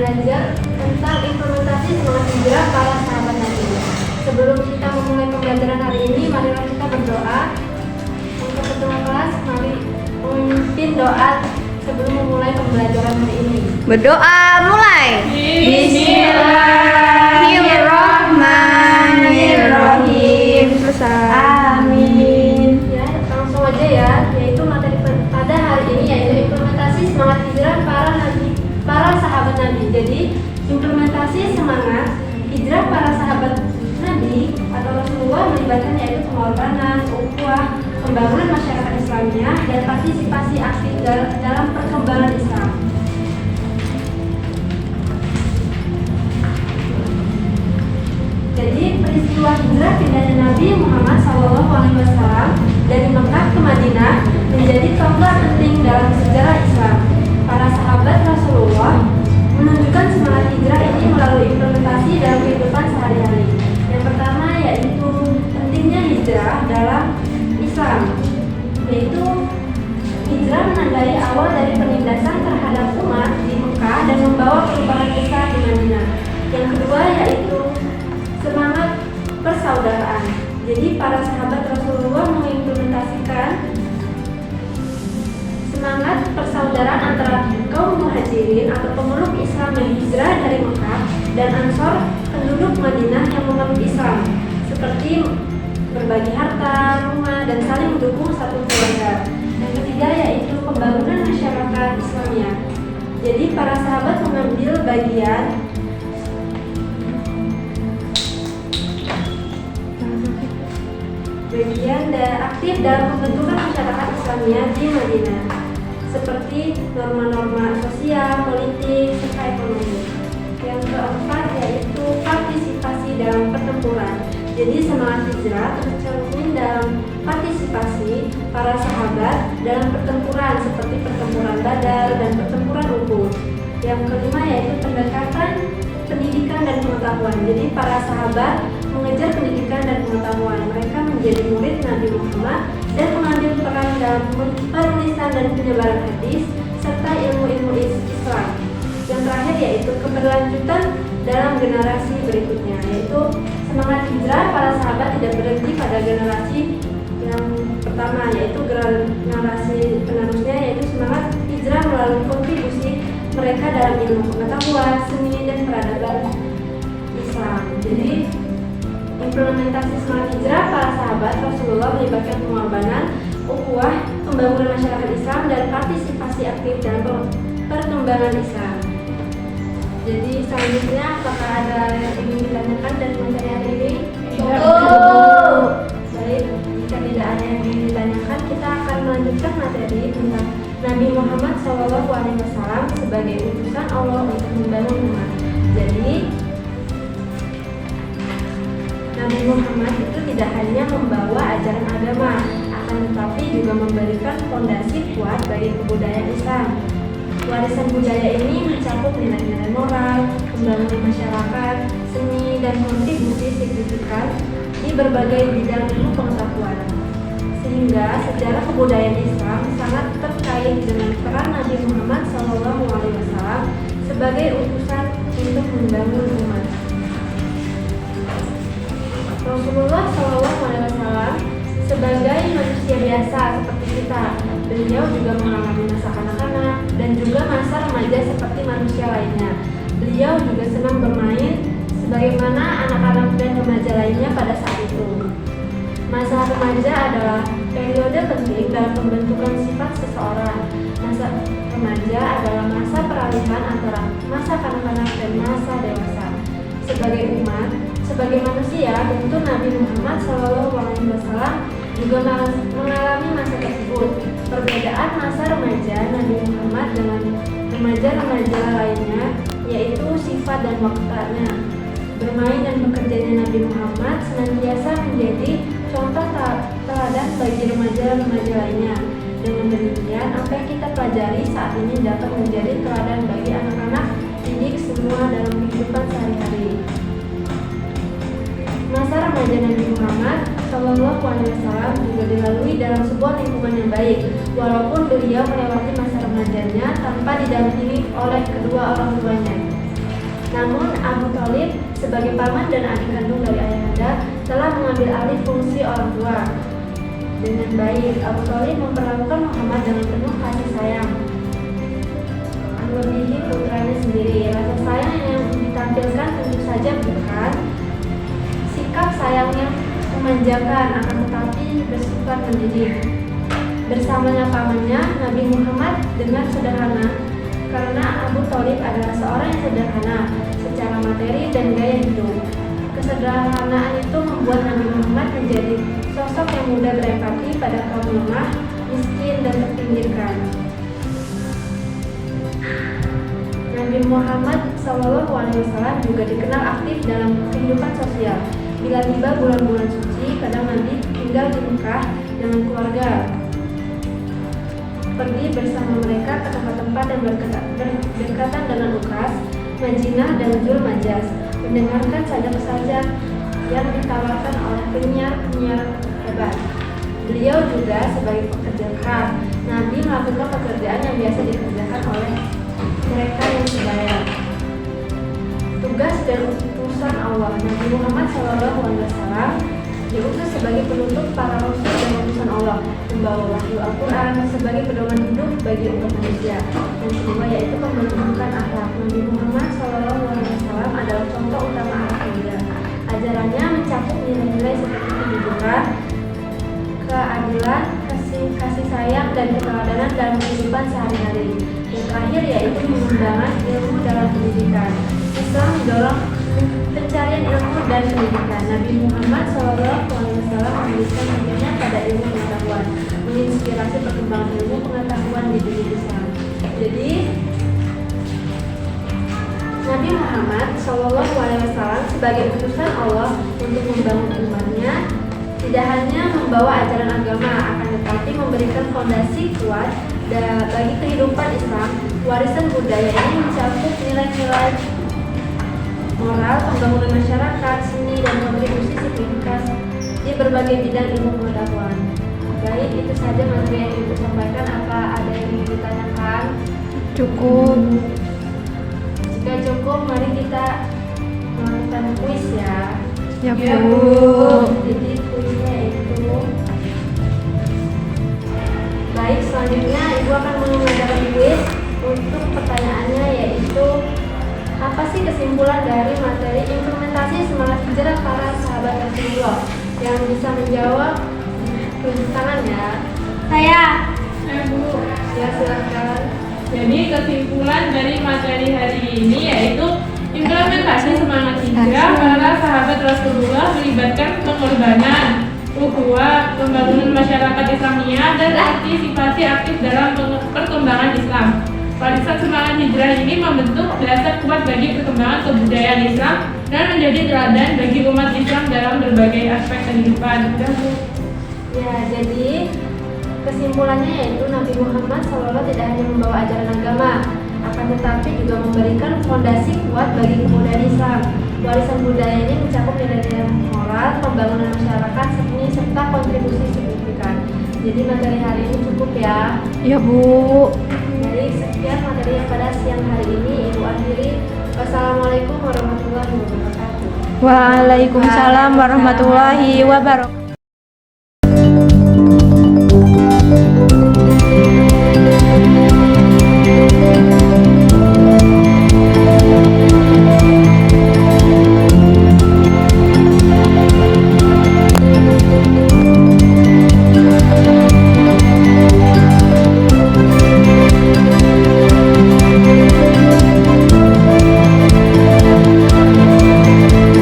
belajar tentang implementasi semangat hijrah para sahabat Nabi. Sebelum kita memulai pembelajaran hari ini, marilah kita berdoa. Untuk ketua kelas, mari memimpin doa sebelum memulai pembelajaran hari ini. Berdoa mulai. Bismillahirrahmanirrahim. Selesai. Amin. Ya, langsung aja ya, yaitu materi pada hari ini yaitu implementasi semangat hijrah para sahabat Nabi. Jadi, implementasi semangat hijrah para sahabat Nabi atau Rasulullah melibatkan yaitu pengorbanan, ukhuwah, pembangunan masyarakat Islamiyah, dan partisipasi aktif dalam perkembangan Islam. Jadi peristiwa hijrah pindahnya Nabi Muhammad SAW dari Mekah ke Madinah menjadi tonggak penting dalam sejarah Islam. Para sahabat Rasulullah menunjukkan semangat hijrah ini melalui implementasi dalam kehidupan sehari-hari. Yang pertama yaitu pentingnya hijrah dalam Islam, yaitu hijrah menandai awal dari penindasan terhadap umat di Mekah dan membawa perubahan besar di Madinah. Yang kedua yaitu semangat persaudaraan. Jadi para sahabat Rasulullah mengimplementasikan semangat persaudaraan antara kaum muhajirin atau pemeluk Islam yang hijrah dari Mekah dan Ansor penduduk Madinah yang memeluk Islam, seperti berbagi harta, rumah, dan saling mendukung satu keluarga. Yang ketiga yaitu pembangunan masyarakat Islamiyah. Jadi para sahabat mengambil bagian aktif dalam pembentukan masyarakat Islamiyah di Madinah, seperti norma-norma sosial, politik, serta ekonomi. Yang keempat yaitu partisipasi dalam pertempuran. Jadi semangat hijrah tercermin dalam partisipasi para sahabat dalam pertempuran seperti pertempuran Badar dan pertempuran Uhud. Yang kelima yaitu pendekatan pendidikan dan pengetahuan. Jadi para sahabat mengejar pendidikan dan pengetahuan. Mereka menjadi murid Nabi Muhammad dan mengambil peran dalam penulisan dan penyebaran hadis serta ilmu-ilmu Islam. Yang terakhir yaitu keberlanjutan dalam generasi berikutnya, yaitu semangat hijrah para sahabat tidak berhenti pada generasi yang pertama, yaitu generasi penerusnya, yaitu semangat hijrah melalui kontribusi mereka dalam ilmu pengetahuan, seni, dan peradaban Islam. Jadi implementasi semangat hijrah para sahabat Rasulullah melibatkan pengorbanan, ukhuwah, pembangunan masyarakat Islam, dan partisipasi aktif dalam perkembangan Islam. Jadi selanjutnya apakah ada yang ingin ditanyakan dari materi hari ini? Baik, jika tidak ada yang ingin ditanyakan, kita akan melanjutkan materi tentang Nabi Muhammad SAW sebagai utusan Allah untuk membangun umat. Jadi Nabi Muhammad itu tidak hanya membawa ajaran agama, akan tetapi juga memberikan fondasi kuat bagi kebudayaan Islam. Warisan budaya ini mencakup nilai-nilai moral, pembangunan masyarakat, seni, dan kontribusi signifikan di berbagai bidang ilmu pengetahuan. Sehingga sejarah kebudayaan Islam sangat terkait dengan peran Nabi Muhammad SAW sebagai utusan untuk membangun umat. Rasulullah SAW sebagai manusia biasa seperti kita, beliau juga mengalami masa kanak-kanak dan juga masa remaja seperti manusia lainnya. Beliau juga senang bermain sebagaimana anak-anak dan remaja lainnya pada saat itu. Masa remaja adalah periode penting dalam pembentukan sifat seseorang. Masa remaja adalah masa peralihan antara masa kanak-kanak dan masa dewasa. Sebagai umat, sebagai manusia, tentu Nabi Muhammad SAW juga mengalami masa tersebut. Perbedaan masa remaja Nabi Muhammad dengan remaja-remaja lainnya yaitu sifat dan waktanya. Bermain dan bekerjanya Nabi Muhammad senantiasa menjadi contoh teladan bagi remaja-remaja lainnya. Dengan demikian, apa yang kita pelajari saat ini dapat menjadi teladan bagi anak-anak didik semua dalam kehidupan sehari-hari. Masa remaja Nabi Muhammad SAW juga dilalui dalam sebuah lingkungan yang baik, walaupun beliau melewati masa remajanya tanpa didampingi oleh kedua orang tuanya. Thalib sebagai paman dan adik kandung dari ayahanda telah mengambil alih fungsi orang tua. Dengan baik, Abu Thalib memperlakukan Muhammad dengan penuh kasih sayang, melebihi putranya sendiri. Rasa sayang yang ditampilkan tentu saja bukan sikap sayang yang memanjakan, akan tetapi bersifat mendidik. Bersamanya pamannya, Nabi Muhammad dengan sederhana, karena Abu Thalib adalah seorang yang sederhana secara materi dan gaya hidup. Kesederhanaan itu membuat Nabi Muhammad menjadi sosok yang mudah berempati pada kaum lemah, miskin, dan terpinggirkan. Nabi Muhammad SAW juga dikenal aktif dalam kehidupan sosial. Bila tiba bulan-bulan suci, kadang Nabi tinggal di Mekah dengan keluarga, pergi bersama mereka ke tempat-tempat yang berdekatan dengan Ukas, Madinah, dan Dzul Majas, mendengarkan sajak-sajak yang ditawarkan oleh penyiar-penyiar hebat. Beliau juga sebagai pekerja keras. Nabi melakukan pekerjaan yang biasa dikerjakan oleh mereka yang sebaya. Tugas dan utusan Allah. Nabi Muhammad SAW diutus sebagai penutup para rasul dan utusan Allah, membawa wahyu Al-Quran sebagai pedoman hidup bagi umat manusia. Dan kedua yaitu pembentukan akhlak. Nabi Muhammad SAW adalah contoh utama akhlak mulia. Ajarannya mencakup nilai-nilai seperti kejujuran, keadilan, kasih sayang, dan keteladanan dalam kehidupan sehari-hari. Yang terakhir yaitu pengembangan ilmu dalam pendidikan. Islam mendorong pencarian ilmu dan pendidikan. Nabi Muhammad SAW memberikan hidupnya pada ilmu pengetahuan, menginspirasi perkembangan ilmu pengetahuan di dunia Islam. Jadi Nabi Muhammad SAW sebagai utusan Allah untuk membangun umatnya tidak hanya membawa ajaran agama, akan tetapi memberikan fondasi kuat bagi kehidupan Islam. Warisan budaya ini mencakup nilai-nilai moral, pembangunan masyarakat, seni, dan kontribusi signifikan di berbagai bidang ilmu pengetahuan. Baik, itu saja materi yang ibu sampaikan. Apa ada yang ingin ditanyakan? Cukup. Jika cukup, mari kita melakukan kuis ya. Ya, Bu. Jadi kuisnya itu. Baik, selanjutnya ibu akan mengadakan kuis. Untuk pertanyaannya yaitu, apa sih kesimpulan dari materi implementasi semangat hijrah para sahabat Rasulullah? Yang bisa menjawab tunjuk tangan ya. Saya. Bu. Ya, silakan. Jadi kesimpulan dari materi hari ini yaitu implementasi semangat hijrah para sahabat Rasulullah melibatkan pengorbanan, ukhuwah, pembangunan masyarakat Islamiyah, dan partisipasi aktif dalam perkembangan Islam. Warisan semangat hijrah ini membentuk dasar kuat bagi perkembangan kebudayaan Islam dan menjadi teladan bagi umat Islam dalam berbagai aspek kehidupan. Ya, jadi kesimpulannya yaitu Nabi Muhammad SAW tidak hanya membawa ajaran agama, akan tetapi juga memberikan fondasi kuat bagi kebudayaan Islam. Warisan budaya ini mencakup nilai-nilai moral, pembangunan masyarakat, seni, serta kontribusi signifikan. Jadi materi hari ini cukup ya. Ya, Bu. Baik, sekian materi yang pada siang hari ini ibu akhiri. Wassalamualaikum warahmatullahi wabarakatuh. Waalaikumsalam warahmatullahi wabarakatuh.